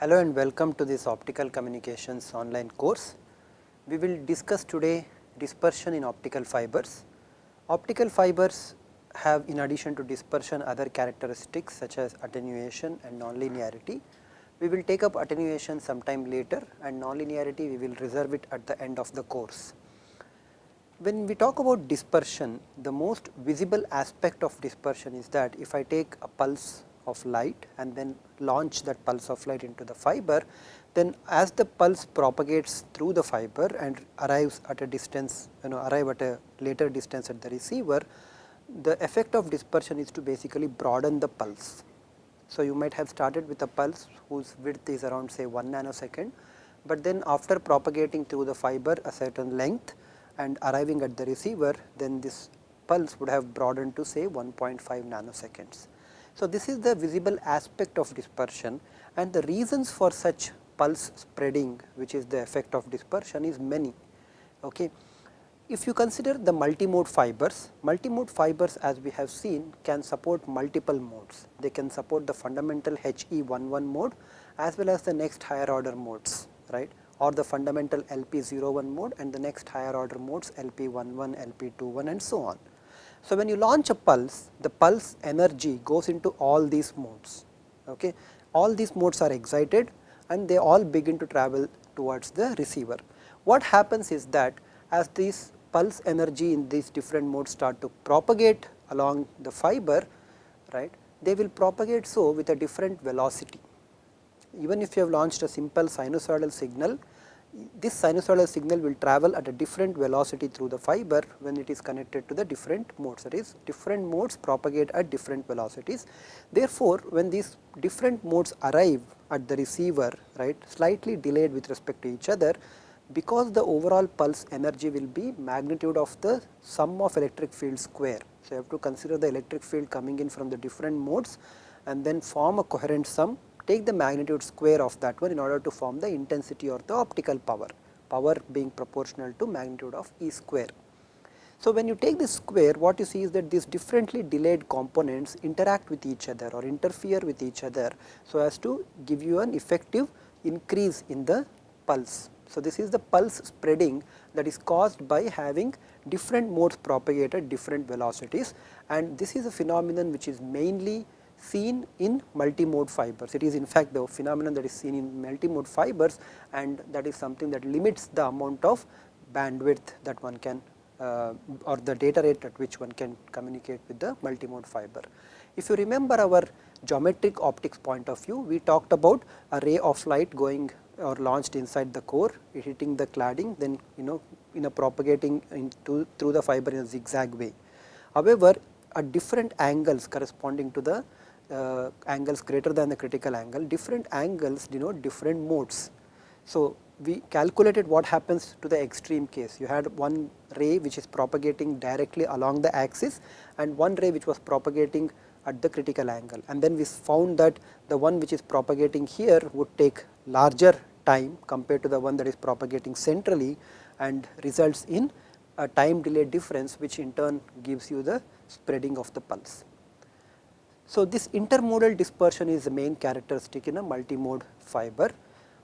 Hello and welcome to this Optical Communications online course. We will discuss today dispersion in optical fibers. Optical fibers have, in addition to dispersion, other characteristics such as attenuation and nonlinearity. We will take up attenuation sometime later, and nonlinearity we will reserve it at the end of the course. When we talk about dispersion, the most visible aspect of dispersion is that if I take a pulse of light and then launch that pulse of light into the fiber, then as the pulse propagates through the fiber and arrives at a distance, arrive at a later distance at the receiver, the effect of dispersion is to basically broaden the pulse. So, you might have started with a pulse whose width is around say 1 nanosecond, but then after propagating through the fiber a certain length and arriving at the receiver, then this pulse would have broadened to say 1.5 nanoseconds. So, this is the visible aspect of dispersion, and the reasons for such pulse spreading, which is the effect of dispersion, is many. Okay. If you consider the multimode fibers as we have seen can support multiple modes. They can support the fundamental HE11 mode as well as the next higher order modes, right, or the fundamental LP01 mode and the next higher order modes LP11, LP21 and so on. So, when you launch a pulse, the pulse energy goes into all these modes. Okay. All these modes are excited and they all begin to travel towards the receiver. What happens is that as this pulse energy in these different modes start to propagate along the fiber, right, they will propagate so with a different velocity. Even if you have launched a simple sinusoidal signal, this sinusoidal signal will travel at a different velocity through the fiber when it is connected to the different modes, that is different modes propagate at different velocities. Therefore, when these different modes arrive at the receiver, right, slightly delayed with respect to each other, because the overall pulse energy will be magnitude of the sum of electric field square. So, you have to consider the electric field coming in from the different modes and then form a coherent sum, take the magnitude square of that one in order to form the intensity or the optical power being proportional to magnitude of E square. So, when you take this square, what you see is that these differently delayed components interact with each other or interfere with each other, so as to give you an effective increase in the pulse. So, this is the pulse spreading that is caused by having different modes propagate at different velocities, and this is a phenomenon which is mainly seen in multimode fibers. It is in fact the phenomenon that is seen in multimode fibers, and that is something that limits the amount of bandwidth that one can or the data rate at which one can communicate with the multimode fiber. If you remember our geometric optics point of view, we talked about a ray of light going or launched inside the core, hitting the cladding, then propagating through the fiber in a zigzag way. However, at different angles corresponding to the angles greater than the critical angle, different angles denote different modes. So, we calculated what happens to the extreme case. You had one ray which is propagating directly along the axis and one ray which was propagating at the critical angle, and then we found that the one which is propagating here would take larger time compared to the one that is propagating centrally, and results in a time delay difference, which in turn gives you the spreading of the pulse. So, this intermodal dispersion is the main characteristic in a multimode fiber.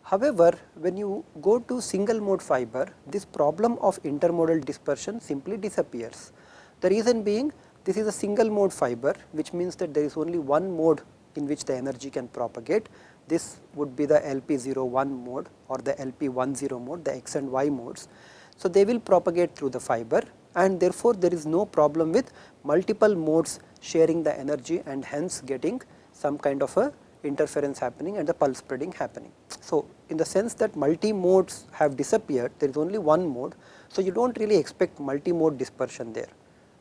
However, when you go to single mode fiber, this problem of intermodal dispersion simply disappears. The reason being, this is a single mode fiber, which means that there is only one mode in which the energy can propagate. This would be the LP01 mode or the LP10 mode, the X and Y modes. So, they will propagate through the fiber, and therefore, there is no problem with multiple modes sharing the energy and hence getting some kind of a interference happening and the pulse spreading happening. So, in the sense that multi modes have disappeared, there is only one mode. So, you do not really expect multi-mode dispersion there.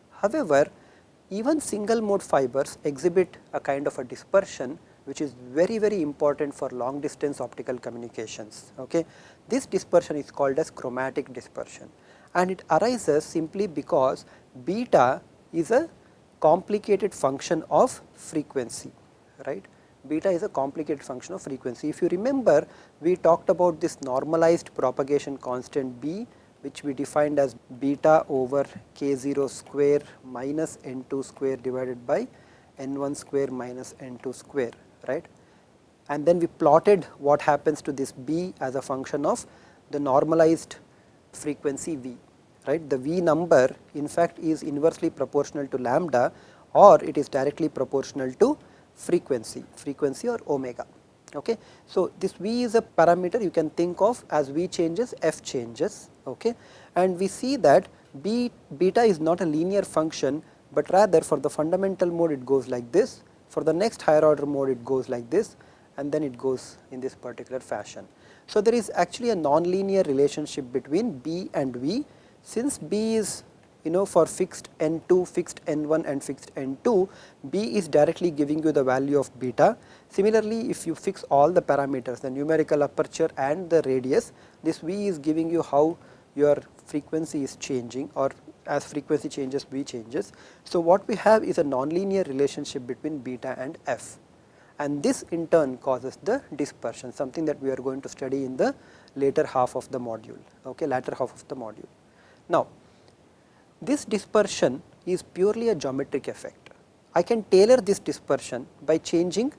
However, even single mode fibers exhibit a kind of a dispersion which is very important for long distance optical communications. Okay. This dispersion is called as chromatic dispersion, and it arises simply because beta is a complicated function of frequency, right. Beta is a complicated function of frequency. If you remember, we talked about this normalized propagation constant B, which we defined as beta over k0 square minus n2 square divided by n1 square minus n2 square, right. and then we plotted what happens to this B as a function of the normalized frequency V, right. The V number in fact is inversely proportional to lambda, or it is directly proportional to frequency or omega. Okay. So, this V is a parameter you can think of as V changes, F changes, okay. And we see that beta is not a linear function, but rather for the fundamental mode it goes like this, for the next higher order mode it goes like this, and then it goes in this particular fashion. So, there is actually a nonlinear relationship between B and V, since B is for fixed N2, fixed N1 and fixed N2, B is directly giving you the value of beta. Similarly, if you fix all the parameters, the numerical aperture and the radius, this V is giving you how your frequency is changing, or as frequency changes, V changes. So, what we have is a nonlinear relationship between beta and F, and this in turn causes the dispersion, something that we are going to study in the later half of the module, okay, latter half of the module. Now, this dispersion is purely a geometric effect. I can tailor this dispersion by changing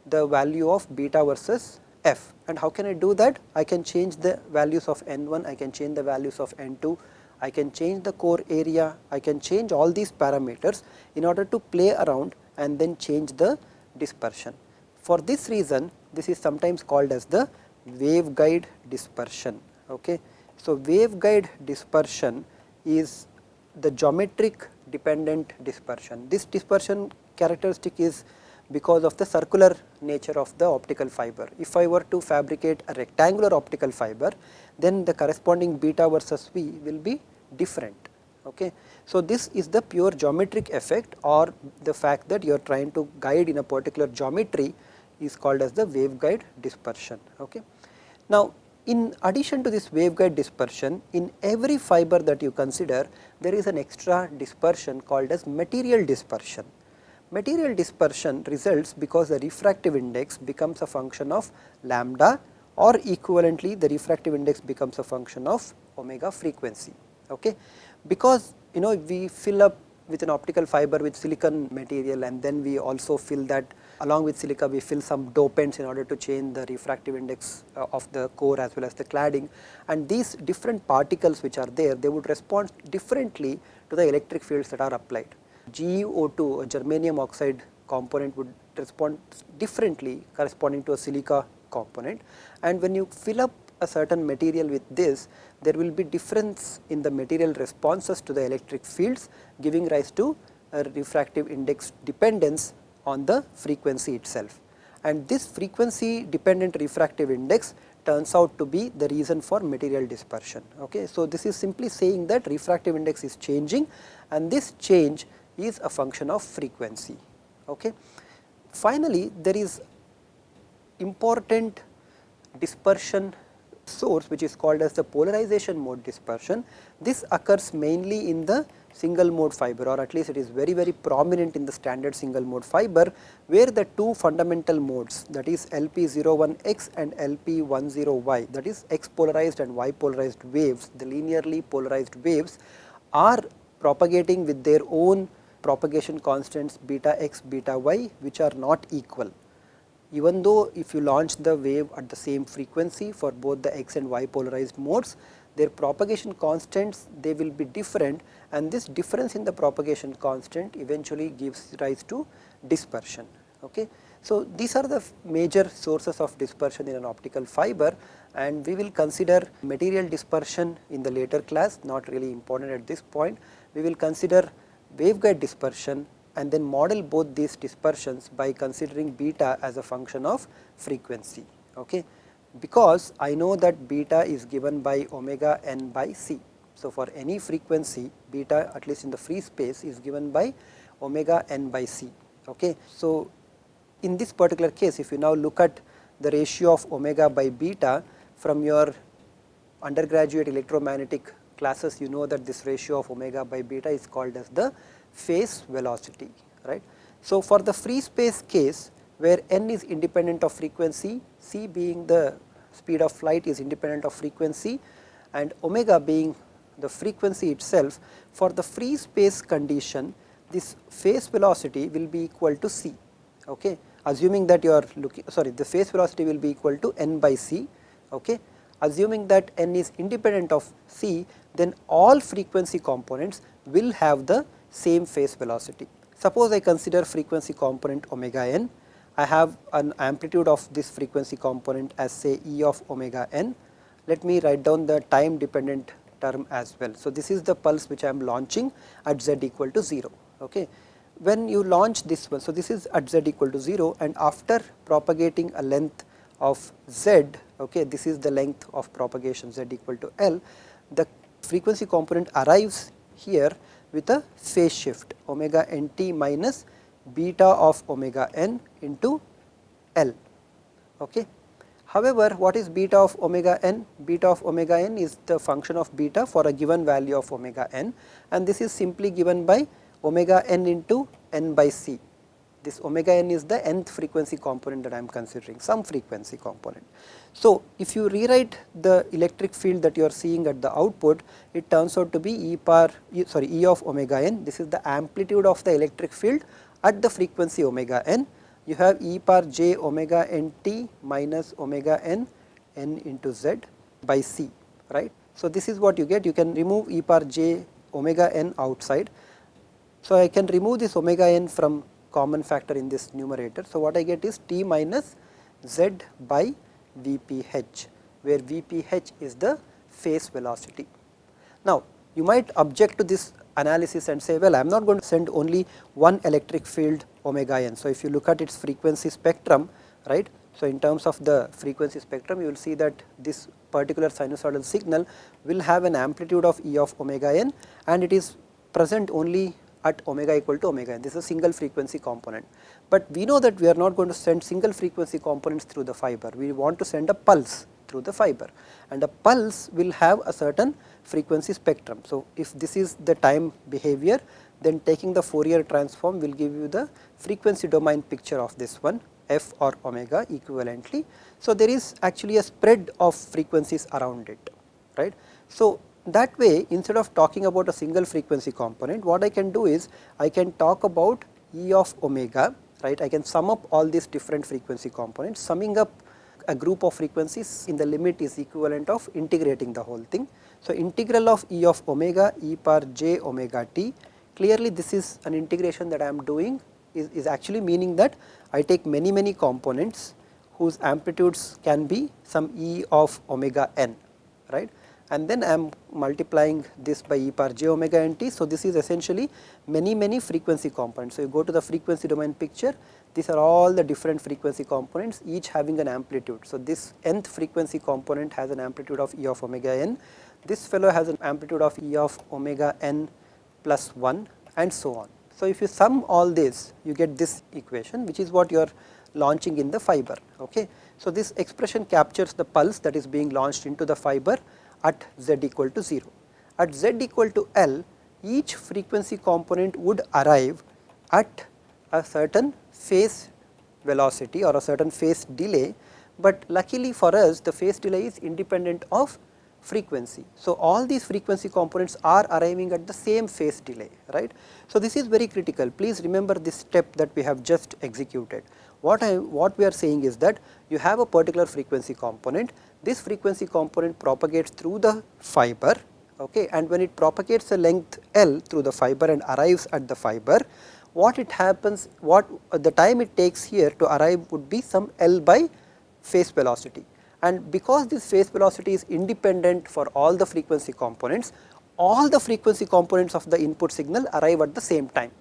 the value of beta versus F, and how can I do that? I can change the values of N1, I can change the values of N2, I can change the core area, I can change all these parameters in order to play around and then change the dispersion. For this reason, this is sometimes called as the waveguide dispersion. Okay. So, waveguide dispersion is the geometric dependent dispersion. This dispersion characteristic is because of the circular nature of the optical fiber. If I were to fabricate a rectangular optical fiber, then the corresponding beta versus V will be different. Okay. So, this is the pure geometric effect, or the fact that you are trying to guide in a particular geometry is called as the waveguide dispersion. Okay. Now, in addition to this waveguide dispersion, in every fiber that you consider, there is an extra dispersion called as material dispersion. Material dispersion results because the refractive index becomes a function of lambda, or equivalently the refractive index becomes a function of omega frequency. Okay. Because we fill up with an optical fiber with silicon material, and then we also fill that along with silica, we fill some dopants in order to change the refractive index of the core as well as the cladding, and these different particles which are there, they would respond differently to the electric fields that are applied. GeO2, a germanium oxide component, would respond differently corresponding to a silica component, and when you fill up a certain material with this, there will be difference in the material responses to the electric fields, giving rise to a refractive index dependence on the frequency itself, and this frequency dependent refractive index turns out to be the reason for material dispersion. Okay. So, this is simply saying that refractive index is changing, and this change is a function of frequency. Okay. Finally, there is important dispersion source which is called as the polarization mode dispersion. This occurs mainly in the single mode fiber, or at least it is very prominent in the standard single mode fiber, where the two fundamental modes, that is LP01X and LP10Y, that is X polarized and Y polarized waves, the linearly polarized waves, are propagating with their own propagation constants beta x, beta y, which are not equal. Even though if you launch the wave at the same frequency for both the x and y polarized modes, their propagation constants, they will be different, and this difference in the propagation constant eventually gives rise to dispersion. Okay. So, these are the major sources of dispersion in an optical fiber, and we will consider material dispersion in the later class, not really important at this point. We will consider waveguide dispersion and then model both these dispersions by considering beta as a function of frequency. Okay. Because I know that beta is given by omega n by c. So, for any frequency, beta, at least in the free space, is given by omega n by c. Okay. So, in this particular case, if you now look at the ratio of omega by beta from your undergraduate electromagnetic classes, you know that this ratio of omega by beta is called as the phase velocity, right. So, for the free space case, where n is independent of frequency, c being the speed of light is independent of frequency, and omega being the frequency itself, for the free space condition, this phase velocity will be equal to c. Okay. assuming that you are looking, sorry, the phase velocity will be equal to n by c. Okay. Assuming that n is independent of c, then all frequency components will have the same phase velocity. Suppose I consider frequency component omega n, I have an amplitude of this frequency component as say E of omega n. Let me write down the time dependent term as well. So, this is the pulse which I am launching at z equal to 0. Okay. When you launch this one, so this is at z equal to 0, and after propagating a length of z, okay, this is the length of propagation z equal to L, the frequency component arrives here with a phase shift omega nt minus beta of omega n into L. Okay. However, what is beta of omega n? Beta of omega n is the function of beta for a given value of omega n, and this is simply given by omega n into n by c. This omega n is the nth frequency component that I am considering, some frequency component. So, if you rewrite the electric field that you are seeing at the output, it turns out to be E of omega n. This is the amplitude of the electric field at the frequency omega n. You have e power j omega nt minus omega n into z by c, right. So, this is what you get. You can remove e power j omega n outside. So, I can remove this omega n from common factor in this numerator. So, what I get is t minus z by Vph, where Vph is the phase velocity. Now, you might object to this analysis and say, well, I am not going to send only one electric field omega n. So, if you look at its frequency spectrum, right. So, in terms of the frequency spectrum, you will see that this particular sinusoidal signal will have an amplitude of E of omega n, and it is present only at omega equal to omega n. This is a single frequency component, but we know that we are not going to send single frequency components through the fiber. We want to send a pulse through the fiber, and a pulse will have a certain frequency spectrum. So, if this is the time behavior, then taking the Fourier transform will give you the frequency domain picture of this one, f or omega equivalently. So, there is actually a spread of frequencies around it, right. So, that way, instead of talking about a single frequency component, what I can do is I can talk about E of omega, right. I can sum up all these different frequency components. Summing up a group of frequencies in the limit is equivalent of integrating the whole thing. So, integral of E of omega e power j omega t, clearly this is an integration that I am doing is actually meaning that I take many components whose amplitudes can be some E of omega n, right, and then I am multiplying this by e power j omega n t. So, this is essentially many frequency components. So, you go to the frequency domain picture, these are all the different frequency components, each having an amplitude. So, this nth frequency component has an amplitude of E of omega n, this fellow has an amplitude of E of omega n plus 1, and so on. So, if you sum all this, you get this equation, which is what you are launching in the fiber. Okay. So, this expression captures the pulse that is being launched into the fiber at z equal to 0. At z equal to L, each frequency component would arrive at a certain phase velocity or a certain phase delay, but luckily for us the phase delay is independent of frequency. So, all these frequency components are arriving at the same phase delay, right. So, this is very critical. Please remember this step that we have just executed. What we are saying is that you have a particular frequency component, this frequency component propagates through the fiber, okay, and when it propagates a length L through the fiber and arrives at the fiber, what it happens, the time it takes here to arrive would be some L by phase velocity, and because this phase velocity is independent for all the frequency components, all the frequency components of the input signal arrive at the same time.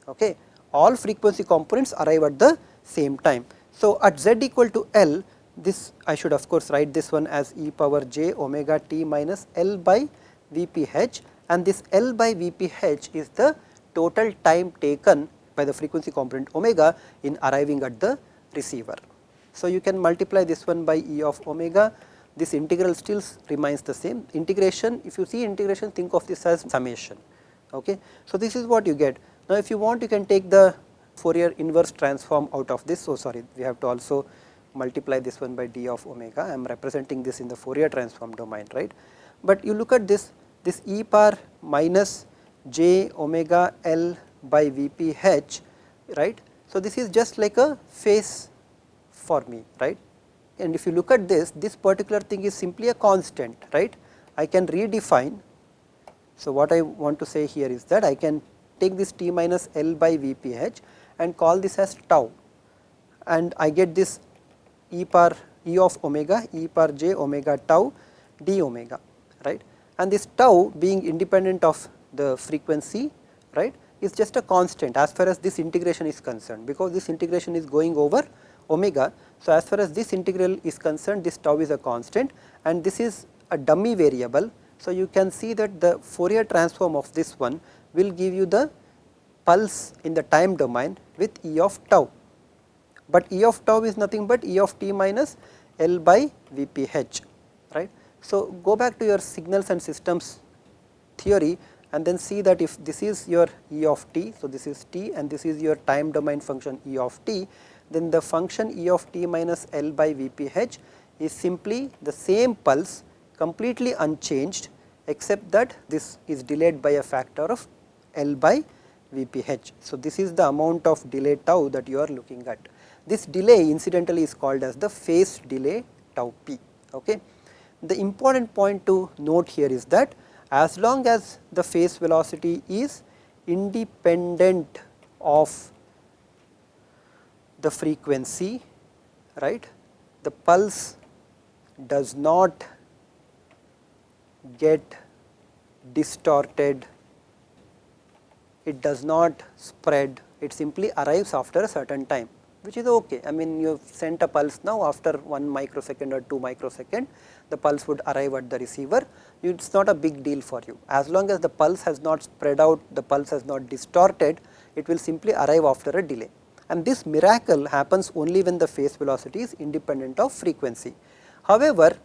Okay. All frequency components arrive at the same time. So, at z equal to L, this I should of course write this one as e power j omega t minus L by Vph, and this L by Vph is the total time taken by the frequency component omega in arriving at the receiver. So, you can multiply this one by E of omega, this integral still remains the same. Integration, if you see integration, think of this as summation. Okay. So, this is what you get. Now, if you want, you can take the Fourier inverse transform out of this. So, sorry, we have to also multiply this one by d of omega. I am representing this in the Fourier transform domain, right. But you look at this e power minus j omega L by Vph, right. So, this is just like a phase for me, right. And if you look at this, this particular thing is simply a constant, right. I can redefine. So, what I want to say here is that I can take this t minus L by Vph and call this as tau, and I get this e of omega e power j omega tau d omega, right. And this tau being independent of the frequency, right, is just a constant as far as this integration is concerned, because this integration is going over omega. So, as far as this integral is concerned, this tau is a constant and this is a dummy variable. So, you can see that the Fourier transform of this one will give you the pulse in the time domain with e of tau, but e of tau is nothing but e of t minus L by Vph, right. So, go back to your signals and systems theory and then see that if this is your e of t, so this is t and this is your time domain function e of t, then the function e of t minus L by Vph is simply the same pulse, completely unchanged, except that this is delayed by a factor of L by Vph. So, this is the amount of delay tau that you are looking at. This delay incidentally is called as the phase delay tau p. Okay. The important point to note here is that as long as the phase velocity is independent of the frequency, right, the pulse does not get distorted, it does not spread, it simply arrives after a certain time, which is okay. I mean, you have sent a pulse now, after 1 microsecond or 2 microsecond, the pulse would arrive at the receiver. It is not a big deal for you. As long as the pulse has not spread out, the pulse has not distorted, it will simply arrive after a delay. And this miracle happens only when the phase velocity is independent of frequency. However,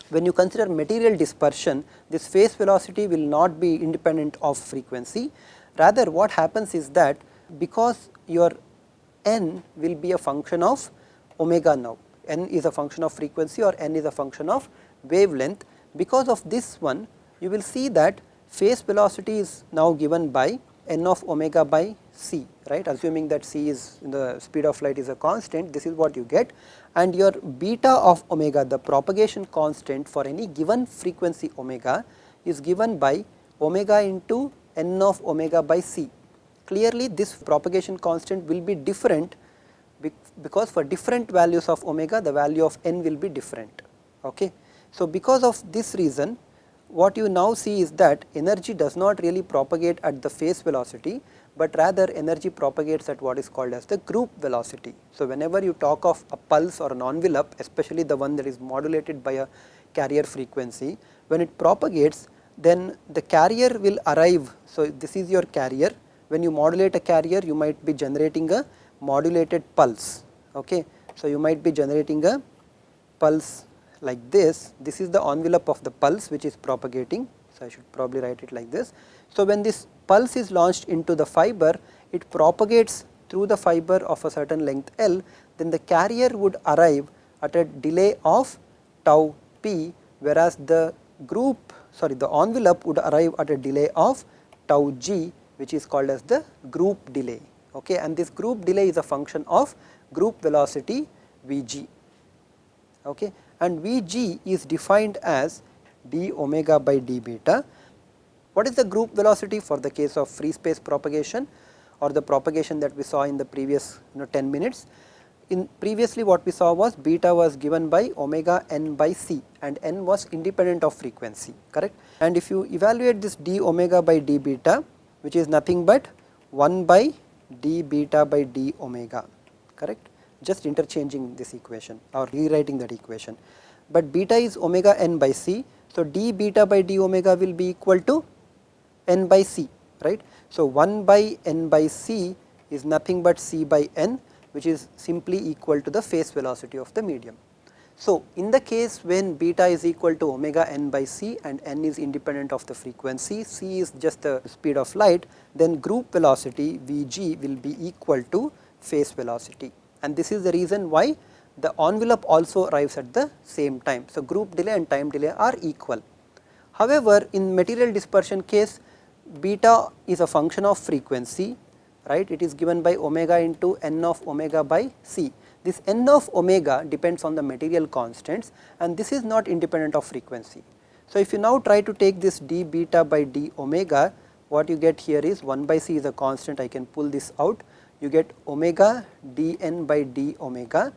when you consider material dispersion, this phase velocity will not be independent of frequency. Rather, what happens is that because your n will be a function of omega now, n is a function of frequency or n is a function of wavelength, because of this one you will see that phase velocity is now given by n of omega by c, right, assuming that c is the speed of light is a constant, this is what you get, and your beta of omega, the propagation constant for any given frequency omega, is given by omega into n of omega by c. Clearly this propagation constant will be different because for different values of omega the value of n will be different. Okay. So, because of this reason what you now see is that energy does not really propagate at the phase velocity, but rather energy propagates at what is called as the group velocity. So, whenever you talk of a pulse or an envelope, especially the one that is modulated by a carrier frequency, when it propagates, then the carrier will arrive. So, this is your carrier. When you modulate a carrier, you might be generating a modulated pulse. Okay. So, you might be generating a pulse like this. This is the envelope of the pulse which is propagating. So, I should probably write it like this. So, when this pulse is launched into the fiber, it propagates through the fiber of a certain length L, then the carrier would arrive at a delay of tau p, whereas the envelope would arrive at a delay of tau g, which is called as the group delay. Okay. And this group delay is a function of group velocity Vg. Okay. And Vg is defined as d omega by d beta. What is the group velocity for the case of free space propagation or the propagation that we saw in the previous 10 minutes? In previously what we saw was beta was given by omega n by c and n was independent of frequency, correct. And if you evaluate this d omega by d beta, which is nothing but 1 by d beta by d omega, correct, just interchanging this equation or rewriting that equation, but beta is omega n by c. So, d beta by d omega will be equal to n by c, right. So, 1 by n by c is nothing but c by n, which is simply equal to the phase velocity of the medium. So, in the case when beta is equal to omega n by c and n is independent of the frequency, c is just the speed of light, then group velocity Vg will be equal to phase velocity, and this is the reason why the envelope also arrives at the same time. So, group delay and time delay are equal. However, in material dispersion case, beta is a function of frequency, right, it is given by omega into n of omega by c. This n of omega depends on the material constants and this is not independent of frequency. So, if you now try to take this d beta by d omega, what you get here is 1 by c is a constant, I can pull this out, you get omega dn by d omega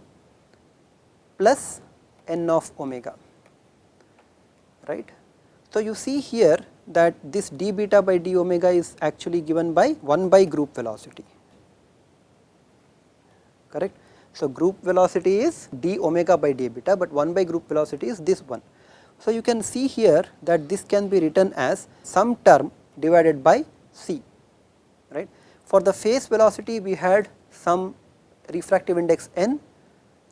plus n of omega, right. So, you see here that this d beta by d omega is actually given by 1 by group velocity, correct. So, group velocity is d omega by d beta, but 1 by group velocity is this one. So, you can see here that this can be written as some term divided by c, right. For the phase velocity we had some refractive index n,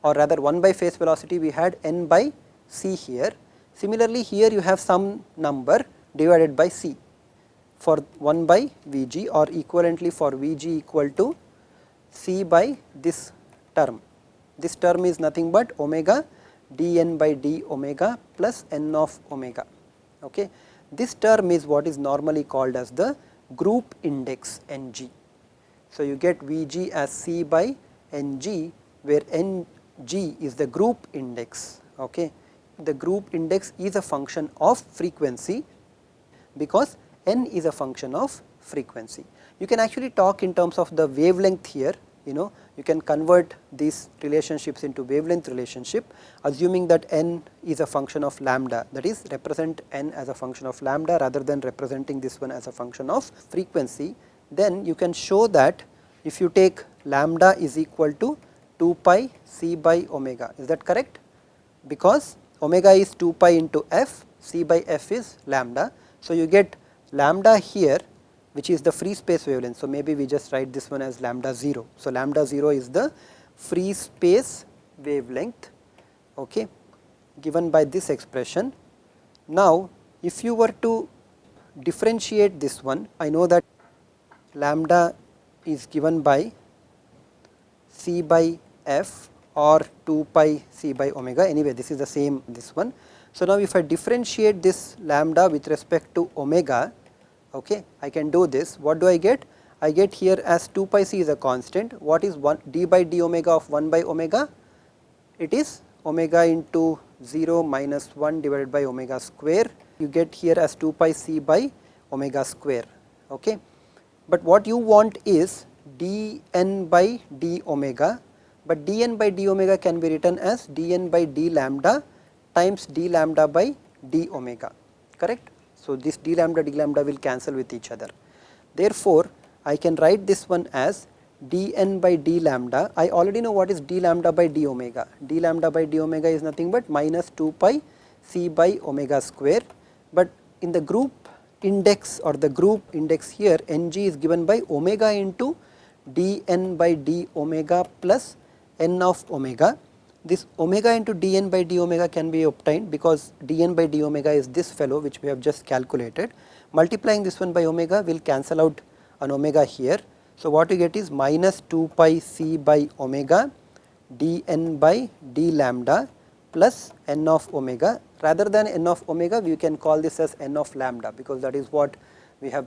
or rather 1 by phase velocity we had n by c here. Similarly, here you have some number divided by c for 1 by Vg, or equivalently for Vg equal to c by this term. This term is nothing but omega dn by d omega plus n of omega. Okay. This term is what is normally called as the group index Ng. So, you get Vg as c by Ng, where Ng is the group index. Okay. The group index is a function of frequency because n is a function of frequency. You can actually talk in terms of the wavelength here, you can convert these relationships into wavelength relationship, assuming that n is a function of lambda, that is represent n as a function of lambda rather than representing this one as a function of frequency. Then you can show that if you take lambda is equal to 2 pi c by omega, is that correct? Because omega is 2 pi into f, c by f is lambda. So, you get lambda here, which is the free space wavelength. So, maybe we just write this one as lambda 0. So, lambda 0 is the free space wavelength, okay, given by this expression. Now, if you were to differentiate this one, I know that lambda is given by c by f or 2 pi c by omega, anyway this is the same this one. So, now if I differentiate this lambda with respect to omega, okay, I can do this. What do I get? I get here as 2 pi c is a constant. What is 1 d by d omega of 1 by omega? It is omega into 0 minus 1 divided by omega square. You get here as 2 pi c by omega square. Okay. But what you want is dn by d omega, but dn by d omega can be written as dn by d lambda times d lambda by d omega, correct. So, this d lambda will cancel with each other. Therefore, I can write this one as dn by d lambda. I already know what is d lambda by d omega. D lambda by d omega is nothing but minus 2 pi c by omega square, but in the group index or the group index here, Ng is given by omega into dn by d omega plus n of omega. This omega into dn by d omega can be obtained because dn by d omega is this fellow which we have just calculated. Multiplying this one by omega will cancel out an omega here. So, what you get is minus 2 pi c by omega dn by d lambda plus n of omega. Rather than n of omega, we can call this as n of lambda because that is what we have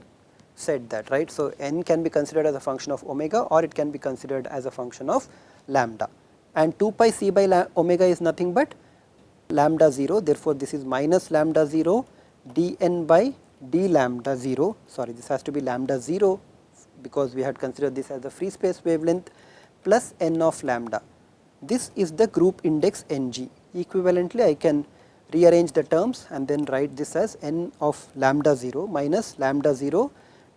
said that, right. So, n can be considered as a function of omega or it can be considered as a function of lambda, and 2 pi c by omega is nothing but lambda 0. Therefore, this is minus lambda 0 dn by d lambda 0, sorry, this has to be lambda 0 because we had considered this as the free space wavelength plus n of lambda. This is the group index Ng. Equivalently, I can rearrange the terms and then write this as n of lambda 0 minus lambda 0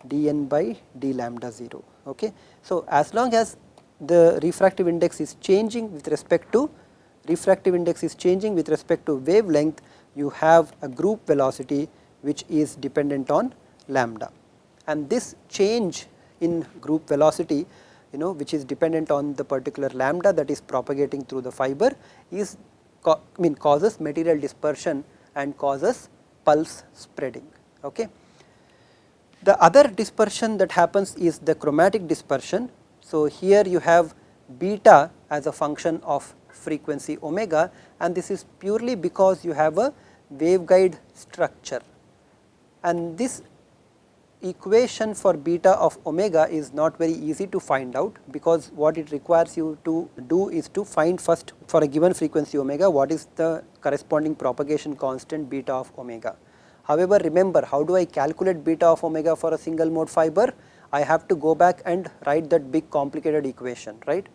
dn by d lambda 0. Okay. So, as long as the refractive index is changing with respect to wavelength, you have a group velocity which is dependent on lambda, and this change in group velocity which is dependent on the particular lambda that is propagating through the fiber is causes material dispersion and causes pulse spreading. Okay. The other dispersion that happens is the chromatic dispersion. So, here you have beta as a function of frequency omega, and this is purely because you have a waveguide structure, and this equation for beta of omega is not very easy to find out, because what it requires you to do is to find first for a given frequency omega what is the corresponding propagation constant beta of omega. However, remember, how do I calculate beta of omega for a single mode fiber? I have to go back and write that big complicated equation, right.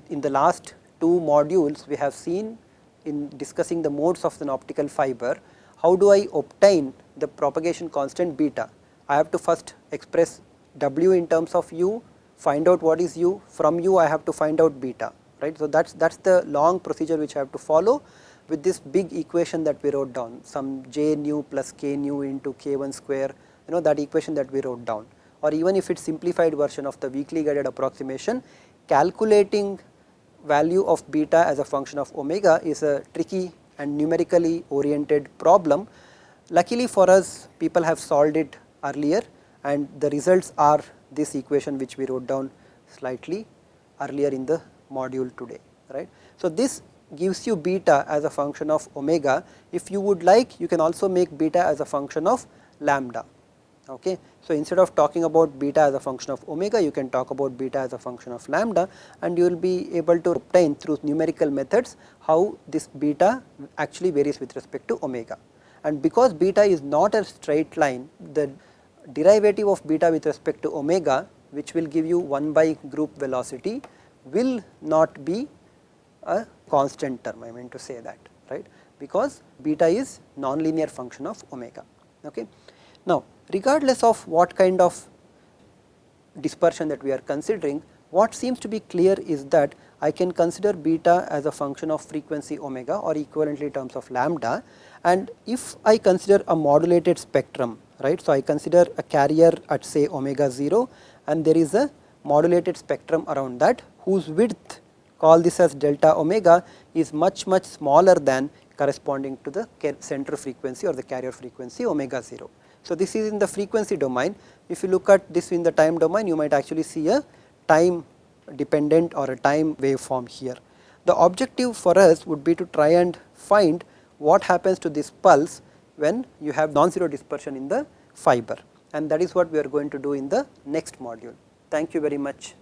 In the last 2 modules we have seen in discussing the modes of an optical fiber, how do I obtain the propagation constant beta? I have to first express W in terms of U, find out what is U, from U I have to find out beta, right. So, that is the long procedure which I have to follow with this big equation that we wrote down, some J nu plus K nu into K1 square, that equation that we wrote down, or even if it is simplified version of the weakly guided approximation, calculating value of beta as a function of omega is a tricky and numerically oriented problem. Luckily for us, people have solved it earlier, and the results are this equation which we wrote down slightly earlier in the module today, right. So, this gives you beta as a function of omega. If you would like, you can also make beta as a function of lambda. Okay. So, instead of talking about beta as a function of omega, you can talk about beta as a function of lambda, and you will be able to obtain through numerical methods how this beta actually varies with respect to omega. And because beta is not a straight line, the derivative of beta with respect to omega, which will give you 1 by group velocity, will not be a constant term, I mean to say that, right, because beta is non-linear function of omega. Okay. Now, regardless of what kind of dispersion that we are considering, what seems to be clear is that I can consider beta as a function of frequency omega or equivalently terms of lambda, and if I consider a modulated spectrum, right. So, I consider a carrier at say omega 0, and there is a modulated spectrum around that whose width, call this as delta omega, is much smaller than corresponding to the center frequency or the carrier frequency omega 0. So, this is in the frequency domain. If you look at this in the time domain, you might actually see a time dependent or a time waveform here. The objective for us would be to try and find what happens to this pulse when you have non-zero dispersion in the fiber, and that is what we are going to do in the next module. Thank you very much.